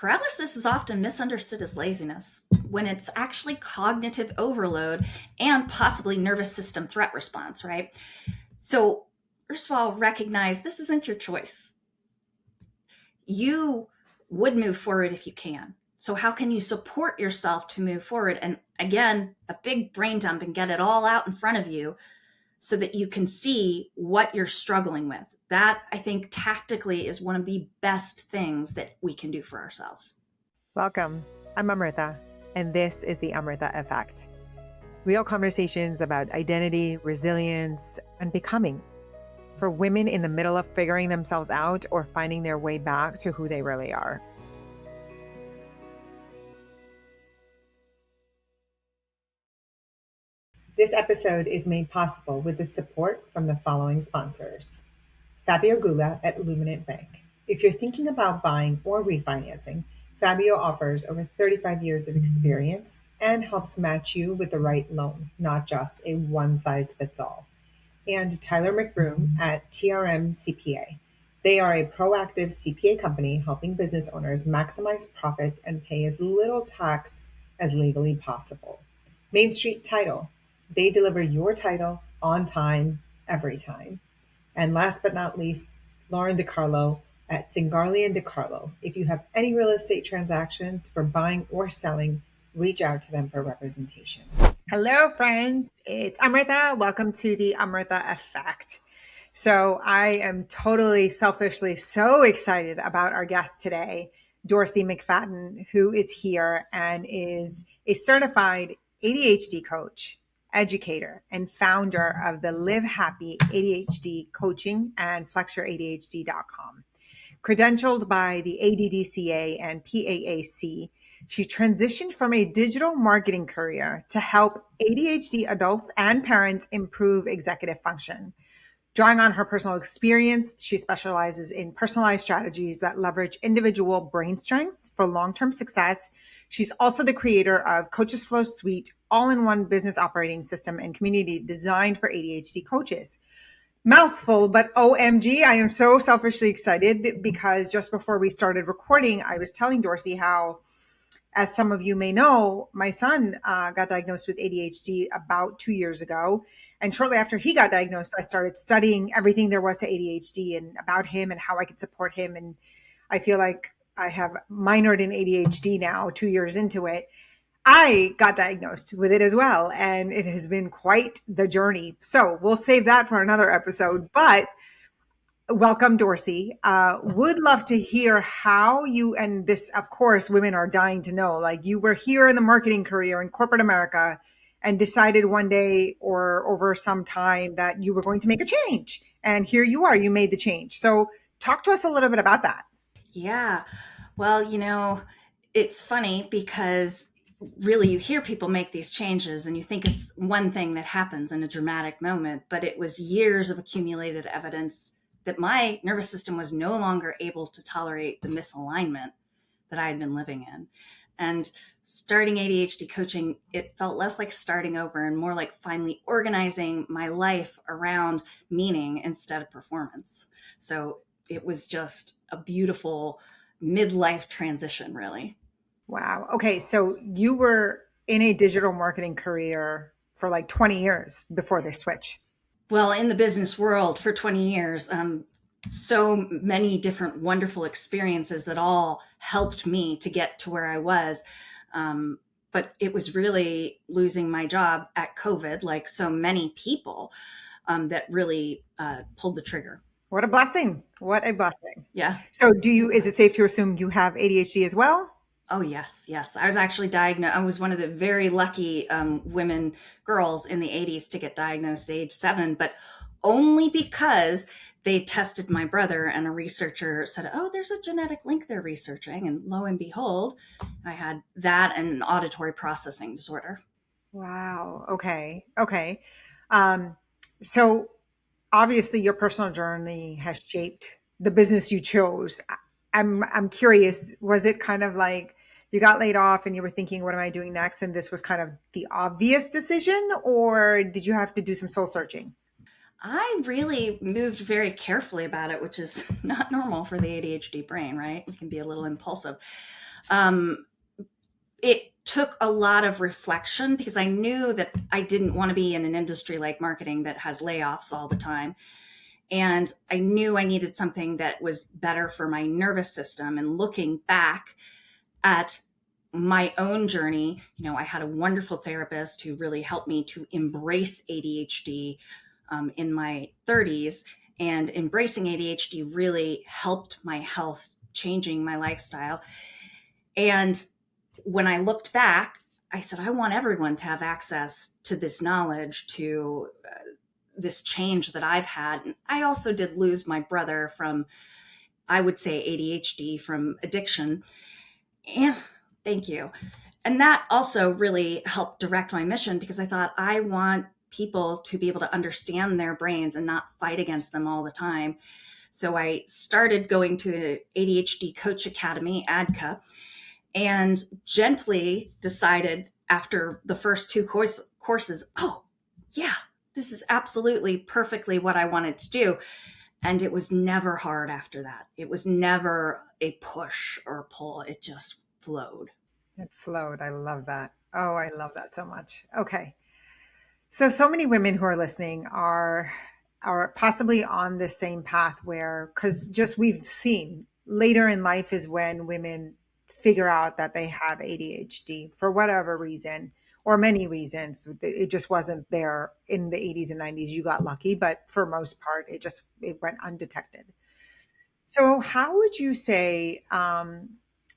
Paralysis is often misunderstood as laziness when it's actually cognitive overload and possibly nervous system threat response, right? So, first of all, recognize this isn't your choice. You would move forward if you can. So, how can you support yourself to move forward? And again, a big brain dump and get it all out in front of you so that you can see what you're struggling with. That, I think, tactically is one of the best things that we can do for ourselves. Welcome. I'm Amrita, and this is the Amrita Effect. Real conversations about identity, resilience, and becoming for women in the middle of figuring themselves out or finding their way back to who they really are. This episode is made possible with the support from the following sponsors. Fabio Gula at Luminant Bank. If you're thinking about buying or refinancing, Fabio offers over 35 years of experience and helps match you with the right loan, not just a one-size-fits-all. And Tyler McBroom at TRM CPA. They are a proactive CPA company helping business owners maximize profits and pay as little tax as legally possible. Main Street Title. They deliver your title on time, every time. And last but not least, Lauren DiCarlo at Zingarli and DiCarlo. If you have any real estate transactions for buying or selling, reach out to them for representation. Hello, friends. It's Amrita. Welcome to the Amrita Effect. So I am totally selfishly so excited about our guest today, Dorsey McFadden, who is here and is a certified ADHD coach, educator, and founder of the Live Happy ADHD coaching and flexyouradhd.com. Credentialed by the ADDCA and PAAC, she transitioned from a digital marketing career to help ADHD adults and parents improve executive function. Drawing on her personal experience, she specializes in personalized strategies that leverage individual brain strengths for long-term success. She's also the creator of Coaches Flow Suite, all-in-one business operating system and community designed for ADHD coaches. Mouthful, but OMG, I am so selfishly excited because just before we started recording, I was telling Dorsey how, as some of you may know, my son got diagnosed with ADHD about 2 years ago. And shortly after he got diagnosed, I started studying everything there was to ADHD and about him and how I could support him. And I feel like I have minored in ADHD now, 2 years into it. I got diagnosed with it as well, and it has been quite the journey. So we'll save that for another episode, but welcome, Dorsey. Would love to hear how you, and this, of course, women are dying to know, like you were here in the marketing career in corporate America and decided one day or over some time that you were going to make a change. And here you are, you made the change. So talk to us a little bit about that. Yeah. Well, it's funny because really you hear people make these changes and you think it's one thing that happens in a dramatic moment, but it was years of accumulated evidence that my nervous system was no longer able to tolerate the misalignment that I had been living in. And starting ADHD coaching, it felt less like starting over and more like finally organizing my life around meaning instead of performance. So it was just a beautiful midlife transition, really. Wow. Okay. So you were in a digital marketing career for like 20 years before this switch. Well, in the business world for 20 years, so many different wonderful experiences that all helped me to get to where I was. But it was really losing my job at COVID, like so many people, that really pulled the trigger. What a blessing. What a blessing. Yeah. So is it safe to assume you have ADHD as well? Oh, yes. I was actually diagnosed. I was one of the very lucky girls in the 80s to get diagnosed at age 7, but only because they tested my brother and a researcher said, oh, there's a genetic link they're researching. And lo and behold, I had that and an auditory processing disorder. Wow. Okay. So obviously your personal journey has shaped the business you chose. I'm curious, was it kind of like you got laid off and you were thinking, what am I doing next? And this was kind of the obvious decision, or did you have to do some soul searching? I really moved very carefully about it, which is not normal for the ADHD brain, right? We can be a little impulsive. Um, it took a lot of reflection because I knew that I didn't want to be in an industry like marketing that has layoffs all the time. And I knew I needed something that was better for my nervous system. And looking back at my own journey, I had a wonderful therapist who really helped me to embrace ADHD in my 30s. And embracing ADHD really helped my health, changing my lifestyle. And when I looked back, I said, I want everyone to have access to this knowledge, to this change that I've had. And I also did lose my brother from, I would say, ADHD, from addiction. And thank you. And that also really helped direct my mission because I thought I want people to be able to understand their brains and not fight against them all the time. So I started going to the ADHD Coach Academy, ADCA, and gently decided after the first two courses, oh, yeah, this is absolutely perfectly what I wanted to do. And it was never hard after that. It was never a push or a pull. It just flowed. It flowed. I love that. Oh, I love that so much. Okay. So many women who are listening are possibly on the same path where, because just we've seen later in life is when women figure out that they have ADHD for whatever reason or many reasons. It just wasn't there in the 80s and 90s. You got lucky, but for most part, it went undetected. So how would you say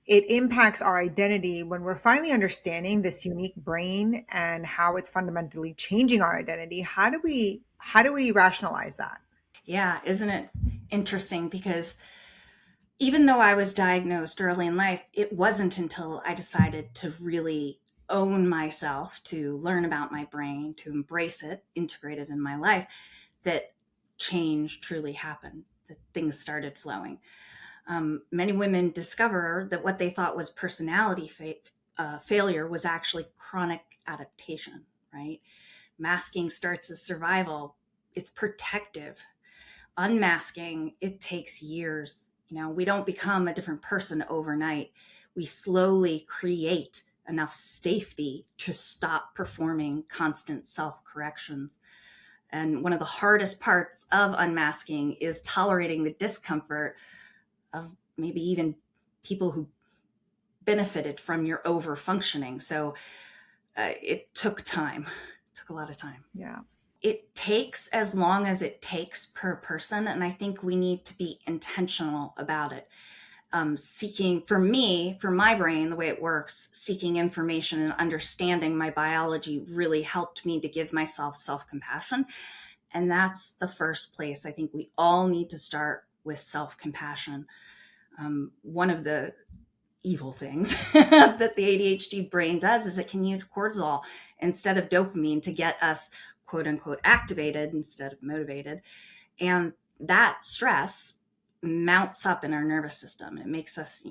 it impacts our identity when we're finally understanding this unique brain and how it's fundamentally changing our identity? How do we rationalize that? Yeah, isn't it interesting? Because even though I was diagnosed early in life, it wasn't until I decided to really own myself, to learn about my brain, to embrace it, integrate it in my life, that change truly happened, that things started flowing. Many women discover that what they thought was personality failure was actually chronic adaptation, right? Masking starts as survival, it's protective. Unmasking, it takes years. We don't become a different person overnight. We slowly create enough safety to stop performing constant self corrections. And one of the hardest parts of unmasking is tolerating the discomfort of maybe even people who benefited from your over functioning. So it took time, it took a lot of time. Yeah. It takes as long as it takes per person. And I think we need to be intentional about it. Seeking, for me, for my brain, the way it works, seeking information and understanding my biology really helped me to give myself self-compassion. And that's the first place I think we all need to start, with self-compassion. One of the evil things that the ADHD brain does is it can use cortisol instead of dopamine to get us quote unquote activated instead of motivated. And that stress mounts up in our nervous system. It makes us,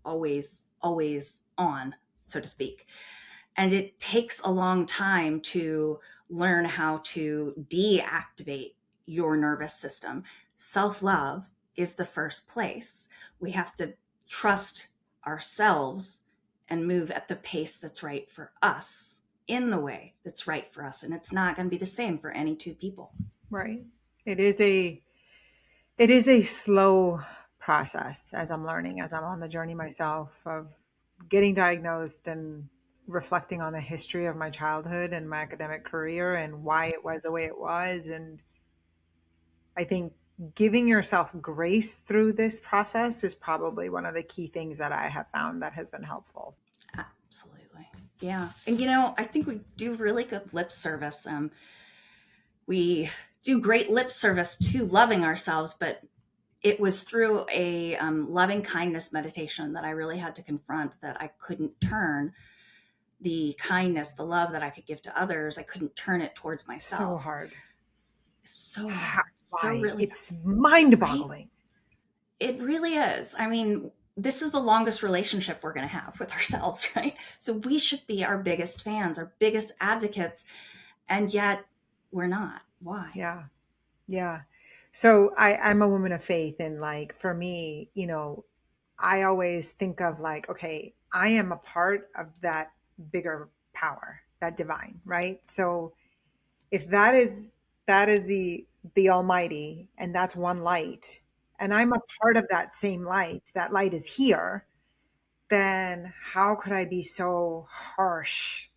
always on, so to speak. And it takes a long time to learn how to deactivate your nervous system. Self-love is the first place. We have to trust ourselves and move at the pace that's right for us, in the way that's right for us. And it's not going to be the same for any two people. Right. It is a slow process, as I'm learning, as I'm on the journey myself of getting diagnosed and reflecting on the history of my childhood and my academic career and why it was the way it was. And I think giving yourself grace through this process is probably one of the key things that I have found that has been helpful. Absolutely. Yeah. And, I think we do really good lip service. We do great lip service to loving ourselves, but it was through a loving kindness meditation that I really had to confront that I couldn't turn the kindness, the love that I could give to others. I couldn't turn it towards myself. So hard. So hard. So Why? really, It's mind right? boggling. It really is. I mean, this is the longest relationship we're going to have with ourselves, right? So we should be our biggest fans, our biggest advocates, and yet we're not. Why? Yeah. Yeah. So I'm a woman of faith, and like for me, I always think of like, okay, I am a part of that bigger power, that divine, right? So if that is the almighty, and that's one light, and I'm a part of that same light, that light is here, then how could I be so harsh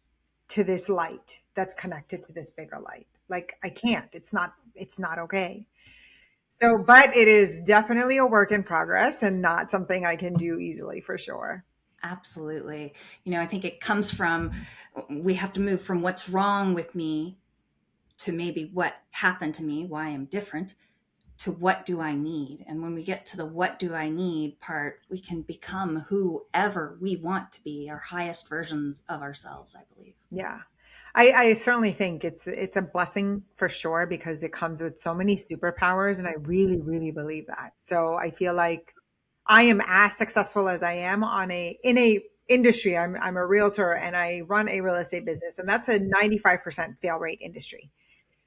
to this light that's connected to this bigger light? Like, I can't. It's not okay. So, but it is definitely a work in progress and not something I can do easily, for sure. Absolutely. I think it comes from, we have to move from what's wrong with me to maybe what happened to me, why I'm different, to what do I need. And when we get to the what do I need part, we can become whoever we want to be, our highest versions of ourselves, I believe. Yeah. I certainly think it's a blessing for sure, because it comes with so many superpowers, and I really, really believe that. So I feel like I am as successful as I am in a industry. I'm a realtor and I run a real estate business, and that's a 95% fail rate industry.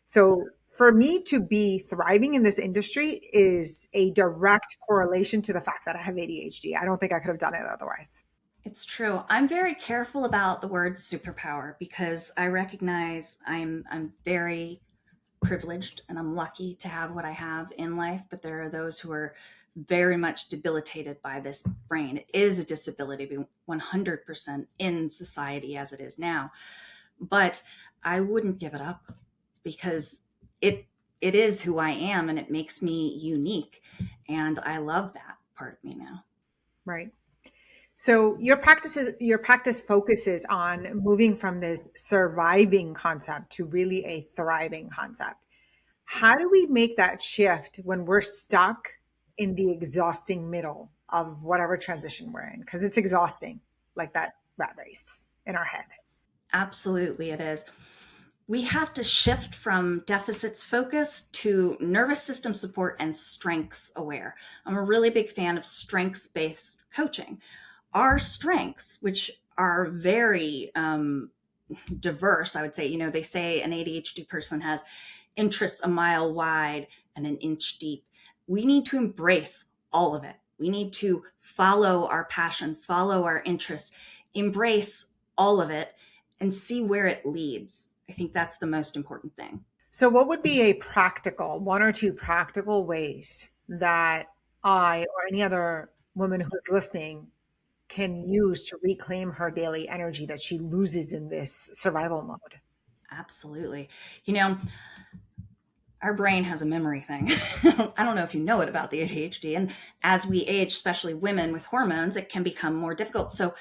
So for me to be thriving in this industry is a direct correlation to the fact that I have ADHD. I don't think I could have done it otherwise. It's true. I'm very careful about the word superpower because I recognize I'm very privileged and I'm lucky to have what I have in life, but there are those who are very much debilitated by this brain. It is a disability 100% in society as it is now, but I wouldn't give it up because it it is who I am and it makes me unique, and I love that part of me now. Right. So your practice focuses on moving from this surviving concept to really a thriving concept. How do we make that shift when we're stuck in the exhausting middle of whatever transition we're in? Because it's exhausting, like that rat race in our head. Absolutely, it is. We have to shift from deficits focus to nervous system support and strengths aware. I'm a really big fan of strengths based coaching. Our strengths, which are very diverse, I would say, they say an ADHD person has interests a mile wide and an inch deep. We need to embrace all of it. We need to follow our passion, follow our interest, embrace all of it, and see where it leads. I think that's the most important thing. So, what would be a practical, one or two practical ways that I or any other woman who's listening can use to reclaim her daily energy that she loses in this survival mode? Absolutely. You know, our brain has a memory thing. I don't know if you know it about the ADHD. And as we age, especially women with hormones, it can become more difficult. So,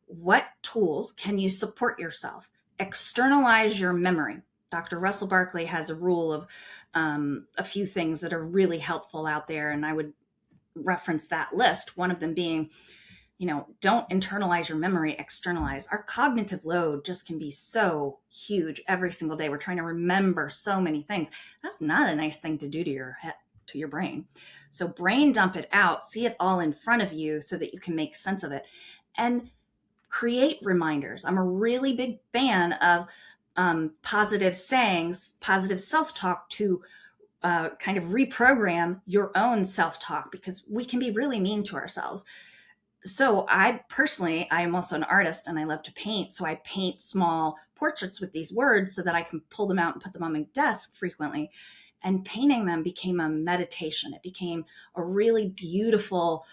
what tools can you support yourself? Externalize your memory. Dr. Russell Barkley has a rule of a few things that are really helpful out there. And I would reference that list. One of them being, don't internalize your memory, externalize. Our cognitive load just can be so huge every single day. We're trying to remember so many things. That's not a nice thing to do to your head, to your brain. So brain dump it out, see it all in front of you so that you can make sense of it. And create reminders. I'm a really big fan of positive sayings, positive self-talk to kind of reprogram your own self-talk because we can be really mean to ourselves. So I am also an artist and I love to paint. So I paint small portraits with these words so that I can pull them out and put them on my desk frequently. And painting them became a meditation. It became a really beautiful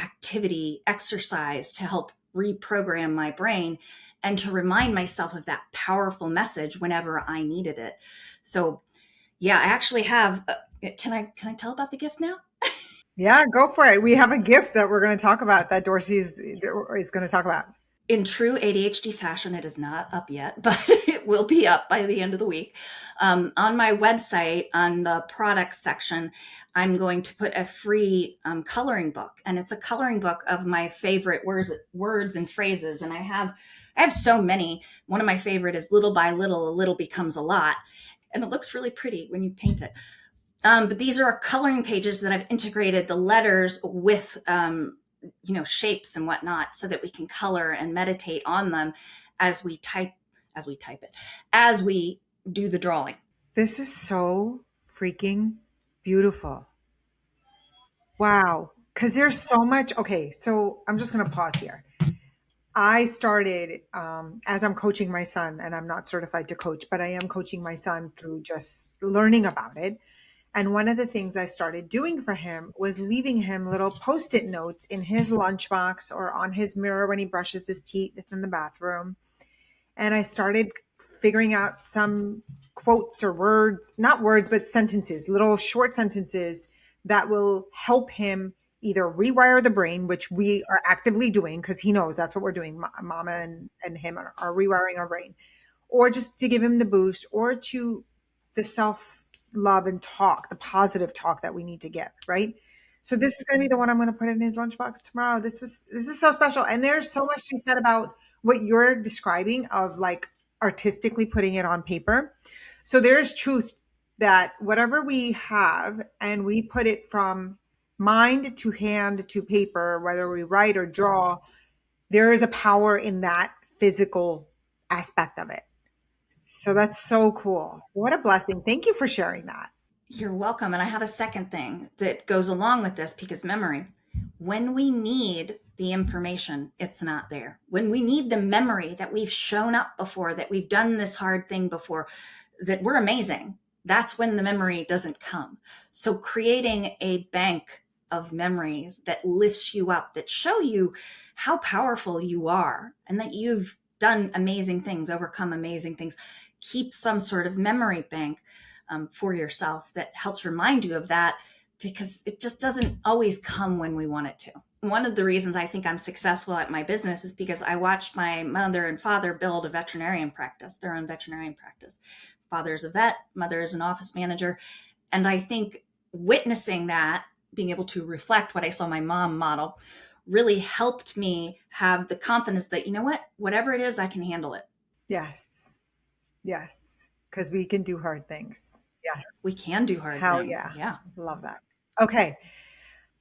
activity, exercise to help reprogram my brain and to remind myself of that powerful message whenever I needed it. So yeah, I actually have, can I tell about the gift now? Yeah, go for it. We have a gift that we're going to talk about, that Dorsey is going to talk about. In true ADHD fashion, it is not up yet, but it will be up by the end of the week. On my website, on the products section, I'm going to put a free coloring book, and it's a coloring book of my favorite words and phrases. And I have so many. One of my favorite is "little by little, a little becomes a lot," and it looks really pretty when you paint it. But these are coloring pages that I've integrated the letters with shapes and whatnot so that we can color and meditate on them as we type it, as we do the drawing. This is so freaking beautiful. Wow. Because there's so much. Okay, so I'm just going to pause here. I started as I'm coaching my son, and I'm not certified to coach, but I am coaching my son through just learning about it. And one of the things I started doing for him was leaving him little post-it notes in his lunchbox or on his mirror when he brushes his teeth in the bathroom. And I started figuring out some quotes or words, not words, but sentences, little short sentences that will help him either rewire the brain, which we are actively doing because he knows that's what we're doing. Mama and him are rewiring our brain, or just to give him the boost, or to the self love and talk, the positive talk that we need to give, right? So this is going to be the one I'm going to put in his lunchbox tomorrow. This is so special, and there's so much to be said about what you're describing of like artistically putting it on paper. So there's truth that whatever we have and we put it from mind to hand to paper, whether we write or draw, there is a power in that physical aspect of it. So that's so cool. What a blessing. Thank you for sharing that. You're welcome. And I have a second thing that goes along with this because memory. When we need the information, it's not there. When we need the memory that we've shown up before, that we've done this hard thing before, that we're amazing, that's when the memory doesn't come. So creating a bank of memories that lifts you up, that show you how powerful you are and that you've done amazing things, overcome amazing things. Keep some sort of memory bank for yourself that helps remind you of that, because it just doesn't always come when we want it to. One of the reasons I think I'm successful at my business is because I watched my mother and father build a veterinarian practice, their own veterinarian practice. Father's a vet, mother is an office manager. And I think witnessing that, being able to reflect what I saw my mom model, really helped me have the confidence that, you know what, whatever it is, I can handle it. Yes. Yes. Because we can do hard things. Yeah. We can do hard Hell things. yeah. Yeah. Love that. Okay.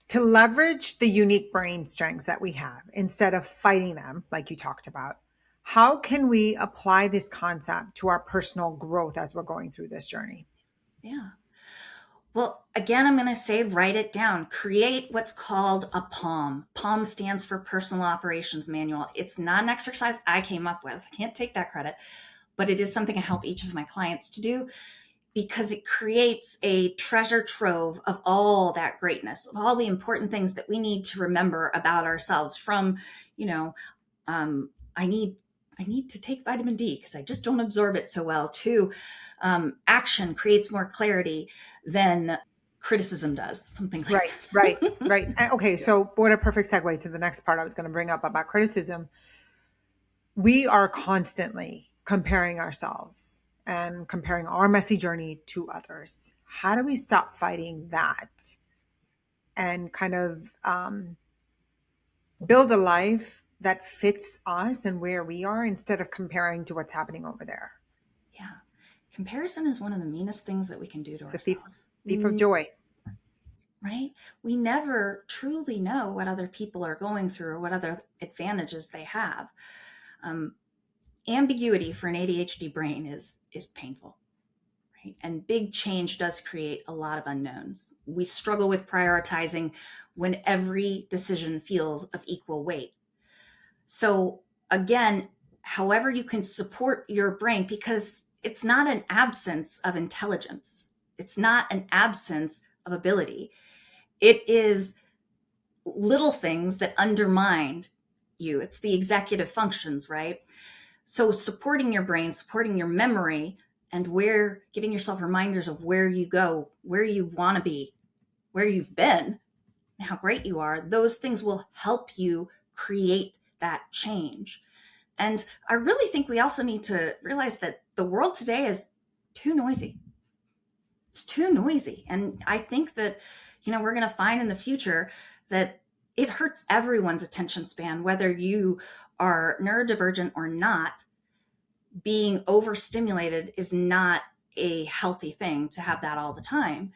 To leverage the unique brain strengths that we have instead of fighting them, like you talked about, how can we apply this concept to our personal growth as we're going through this journey? Yeah. Well, again, I'm going to say write it down. Create what's called a POM. POM stands for Personal Operations Manual. It's not an exercise I came up with. I can't take that credit, but it is something I help each of my clients to do because it creates a treasure trove of all that greatness, of all the important things that we need to remember about ourselves from, you know, I need to take vitamin D because I just don't absorb it so well, to action creates more clarity than criticism does, something like Right, right, right. Okay, so what a perfect segue to the next part I was going to bring up about criticism. We are constantly comparing ourselves and comparing our messy journey to others. How do we stop fighting that and kind of build a life that fits us and where we are instead of comparing to what's happening over there? Yeah. Comparison is one of the meanest things that we can do to It's a ourselves. thief of joy. Right? We never truly know what other people are going through or what other advantages they have. Ambiguity for an ADHD brain is painful. Right? And big change does create a lot of unknowns. We struggle with prioritizing when every decision feels of equal weight. So again, however you can support your brain, because it's not an absence of intelligence. It's not an absence of ability. It is little things that undermine you. It's the executive functions, right? So supporting your brain, supporting your memory, and where giving yourself reminders of where you go, where you want to be, where you've been, and how great you are, those things will help you create that change. And I really think we also need to realize that the world today is too noisy. It's too noisy. And I think that, we're going to find in the future that it hurts everyone's attention span, whether you are neurodivergent or not. Being overstimulated is not a healthy thing to have that all the time.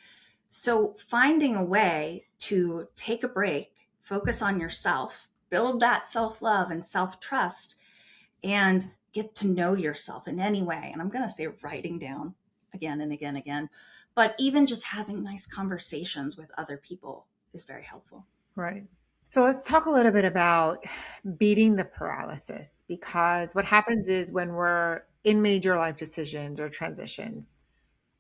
So finding a way to take a break, focus on yourself, build that self-love and self-trust, and get to know yourself in any way. And I'm going to say writing down again and again, but even just having nice conversations with other people is very helpful. Right. So let's talk a little bit about beating the paralysis, because what happens is when we're in major life decisions or transitions,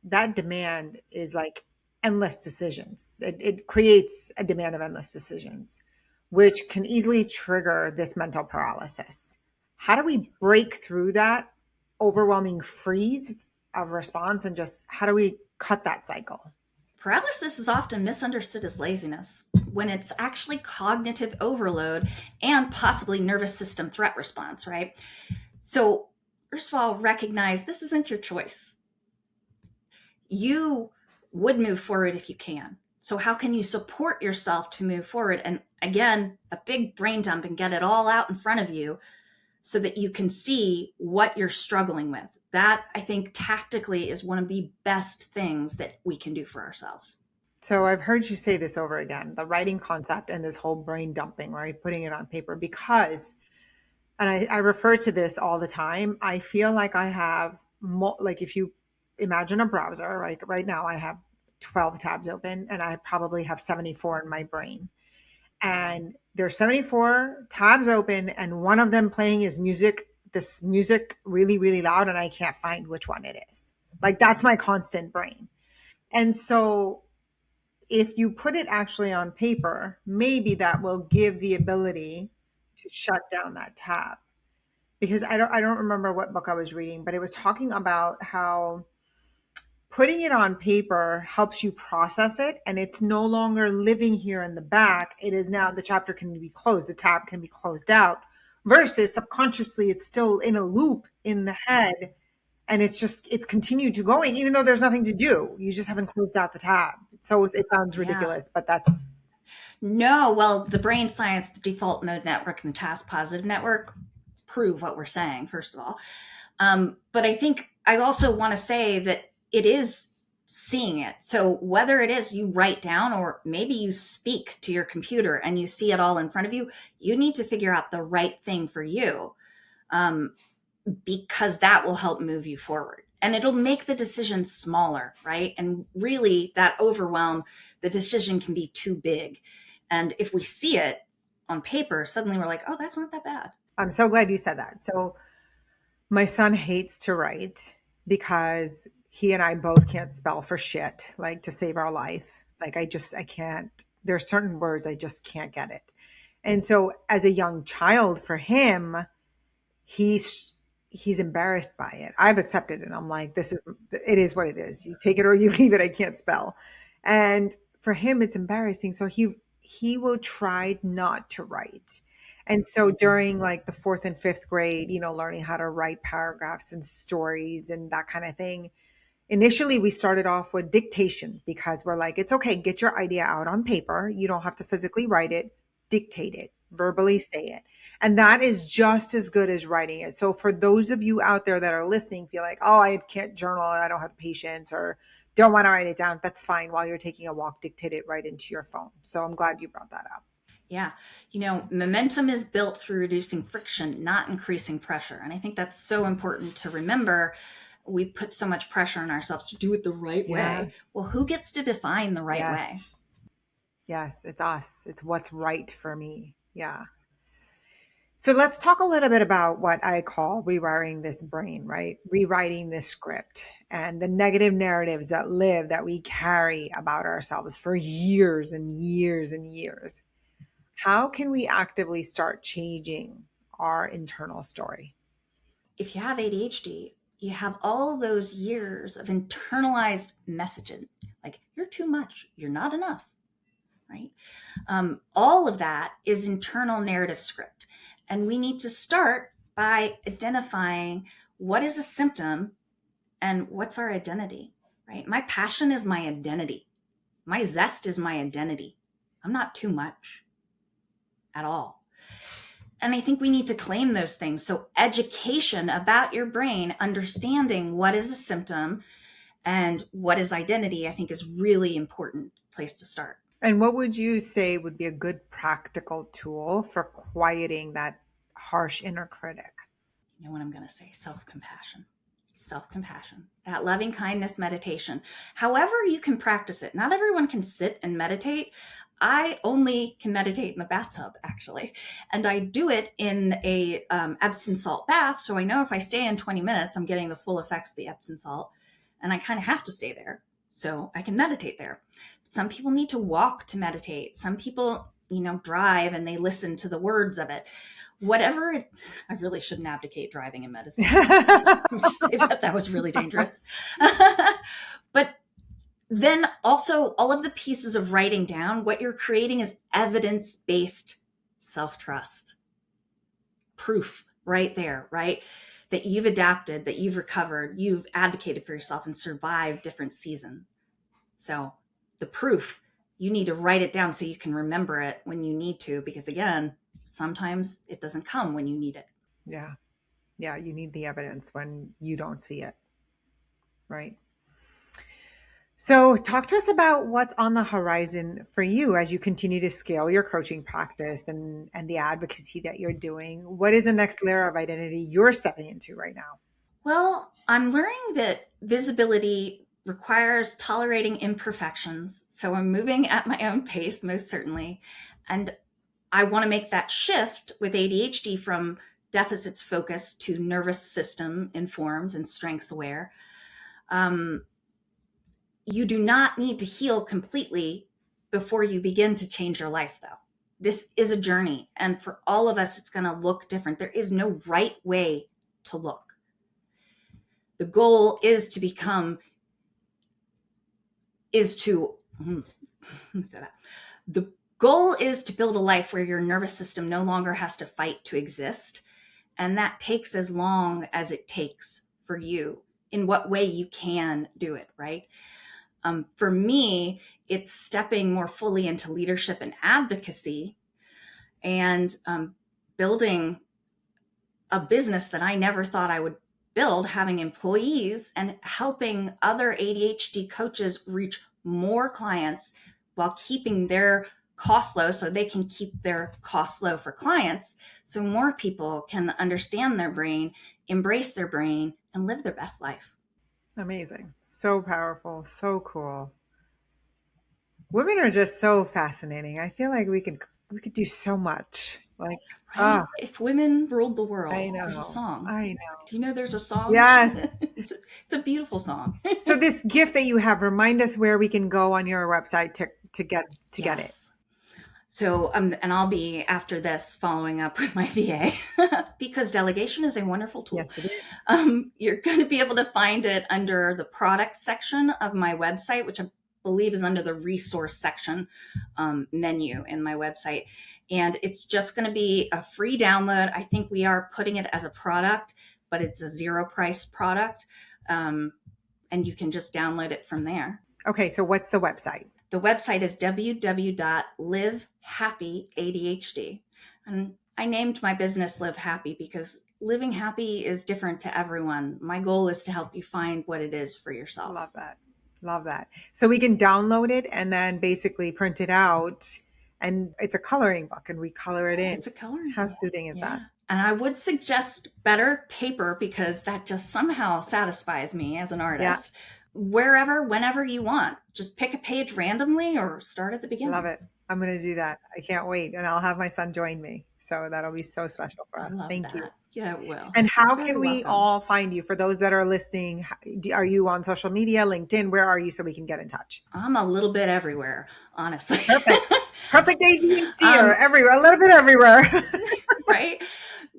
that demand is like endless decisions. It creates a demand of endless decisions, which can easily trigger this mental paralysis. How do we break through that overwhelming freeze of response and just how do we cut that cycle? Paralysis is often misunderstood as laziness when it's actually cognitive overload and possibly nervous system threat response, right? So, first of all, recognize this isn't your choice. You would move forward if you can. So, how can you support yourself to move forward? And again, a big brain dump and get it all out in front of you so that you can see what you're struggling with. That, I think, tactically is one of the best things that we can do for ourselves. So I've heard you say this over again, the writing concept and this whole brain dumping, right? Putting it on paper because, and I refer to this all the time. I feel like I have, like if you imagine a browser, right now I have 12 tabs open and I probably have 74 in my brain. And there's 74 tabs open and one of them playing is music, this music really, really loud, and I can't find which one it is. Like that's my constant brain. And so if you put it actually on paper, maybe that will give the ability to shut down that tab. Because I don't remember what book I was reading, but it was talking about how putting it on paper helps you process it and it's no longer living here in the back. It is now the chapter can be closed, the tab can be closed out versus subconsciously it's still in a loop in the head and it's continued to going even though there's nothing to do. You just haven't closed out the tab. So it sounds Yeah. ridiculous, but that's No, well, the brain science, the default mode network, and the task positive network prove what we're saying, first of all. But I think I also want to say that it is seeing it. So whether it is you write down or maybe you speak to your computer and you see it all in front of you, you need to figure out the right thing for you, um, because that will help move you forward. And it'll make the decision smaller, right? And really, that overwhelm, the decision can be too big. And if we see it on paper, suddenly we're like, oh, that's not that bad. I'm so glad you said that. So my son hates to write because he and I both can't spell for shit, like to save our life. Like I can't, there's certain words I just can't get it. And so as a young child for him, he's he's embarrassed by it. I've accepted it. I'm like, it is what it is. You take it or you leave it. I can't spell. And for him, it's embarrassing. So he will try not to write. And so during like the fourth and fifth grade, learning how to write paragraphs and stories and that kind of thing, initially we started off with dictation because we're like, it's okay, get your idea out on paper. You don't have to physically write it, dictate it, verbally say it. And that is just as good as writing it. So for those of you out there that are listening, feel like, oh, I can't journal, I don't have the patience, or don't want to write it down, that's fine. While you're taking a walk, dictate it right into your phone. So I'm glad you brought that up. Yeah. Momentum is built through reducing friction, not increasing pressure. And I think that's so important to remember. We put so much pressure on ourselves to do it the right way. Well, who gets to define the right way? Yes, it's us. It's what's right for me. Yeah. So let's talk a little bit about what I call rewiring this brain, right? Rewriting this script and the negative narratives that we carry about ourselves for years and years and years. How can we actively start changing our internal story? If you have ADHD, you have all those years of internalized messaging, like you're too much, you're not enough, right? All of that is internal narrative script. And we need to start by identifying what is a symptom and what's our identity, right? My passion is my identity. My zest is my identity. I'm not too much at all. And I think we need to claim those things. So education about your brain, understanding what is a symptom and what is identity, I think is really important place to start. And what would you say would be a good practical tool for quieting that harsh inner critic? You know what I'm going to say? Self-compassion. Self-compassion, that loving kindness meditation. However you can practice it. Not everyone can sit and meditate. I only can meditate in the bathtub, actually. And I do it in a Epsom salt bath. So I know if I stay in 20 minutes, I'm getting the full effects of the Epsom salt. And I kind of have to stay there so I can meditate there. Some people need to walk to meditate. Some people, drive and they listen to the words of it. I really shouldn't abdicate driving and meditating. Just say that was really dangerous. But then also all of the pieces of writing down, what you're creating is evidence-based self-trust. Proof right there, right? That you've adapted, that you've recovered, you've advocated for yourself and survived different seasons. So the proof, you need to write it down so you can remember it when you need to, because again, sometimes it doesn't come when you need it. Yeah. Yeah. You need the evidence when you don't see it. Right. So talk to us about what's on the horizon for you as you continue to scale your coaching practice and the advocacy that you're doing. What is the next layer of identity you're stepping into right now? Well, I'm learning that visibility requires tolerating imperfections. So I'm moving at my own pace, most certainly. And I want to make that shift with ADHD from deficits focused to nervous system informed and strengths aware. You do not need to heal completely before you begin to change your life, though. This is a journey. And for all of us, it's going to look different. There is no right way to look. The goal is to the goal is to build a life where your nervous system no longer has to fight to exist. And that takes as long as it takes for you, in what way you can do it, right? For me, it's stepping more fully into leadership and advocacy and building a business that I never thought I would build, having employees and helping other ADHD coaches reach more clients while keeping their costs low so they can keep their costs low for clients, so more people can understand their brain, embrace their brain, and live their best life. Amazing. So powerful. So cool. Women are just so fascinating. I feel like we could do so much. Like, right? If women ruled the world, I know. There's a song. I know. Do you know there's a song? Yes. It's a beautiful song. So this gift that you have, remind us where we can go on your website to get it. So, and I'll be after this following up with my VA because delegation is a wonderful tool. Yes, it is. You're going to be able to find it under the product section of my website, which I believe is under the resource section menu in my website. And it's just going to be a free download. I think we are putting it as a product, but it's a zero price product. And you can just download it from there. Okay. So what's the website? The website is www.livehappyadhd. And I named my business Live Happy because living happy is different to everyone. My goal is to help you find what it is for yourself. Love that. Love that. So we can download it and then basically print it out. And it's a coloring book and we color it in. It's a coloring book. How soothing is that? And I would suggest better paper because that just somehow satisfies me as an artist. Yeah. Wherever, whenever you want. Just pick a page randomly or start at the beginning. Love it. I'm going to do that. I can't wait. And I'll have my son join me. So that'll be so special for us. Thank you. Yeah, it will. And how can we all find you? For those that are listening, are you on social media, LinkedIn? Where are you so we can get in touch? I'm a little bit everywhere, honestly. Perfect. Perfect ADHD or everywhere, a little bit everywhere. Right?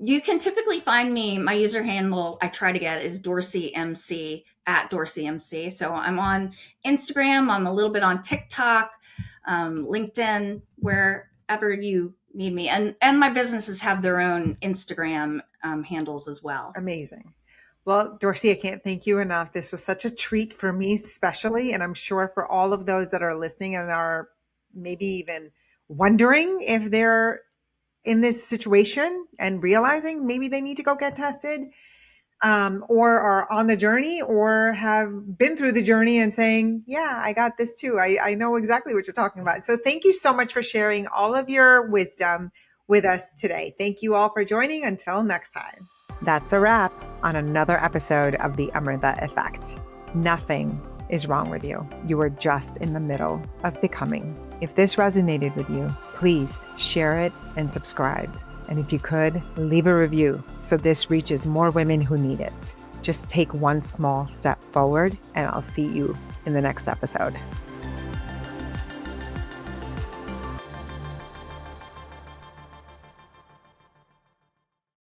You can typically find me, my user handle I try to get is Dorsey MC at Dorsey MC. So I'm on Instagram, I'm a little bit on TikTok, LinkedIn, wherever you need me. And my businesses have their own Instagram handles as well. Amazing. Well, Dorsey, I can't thank you enough. This was such a treat for me, especially, and I'm sure for all of those that are listening and are maybe even wondering if they're in this situation and realizing maybe they need to go get tested, or are on the journey or have been through the journey and saying, yeah, I got this too. I know exactly what you're talking about. So thank you so much for sharing all of your wisdom with us today. Thank you all for joining. Until next time. That's a wrap on another episode of the Amrita Effect. Nothing is wrong with you. You are just in the middle of becoming If this resonated with you, please share it and subscribe. And if you could, leave a review so this reaches more women who need it. Just take one small step forward, and I'll see you in the next episode.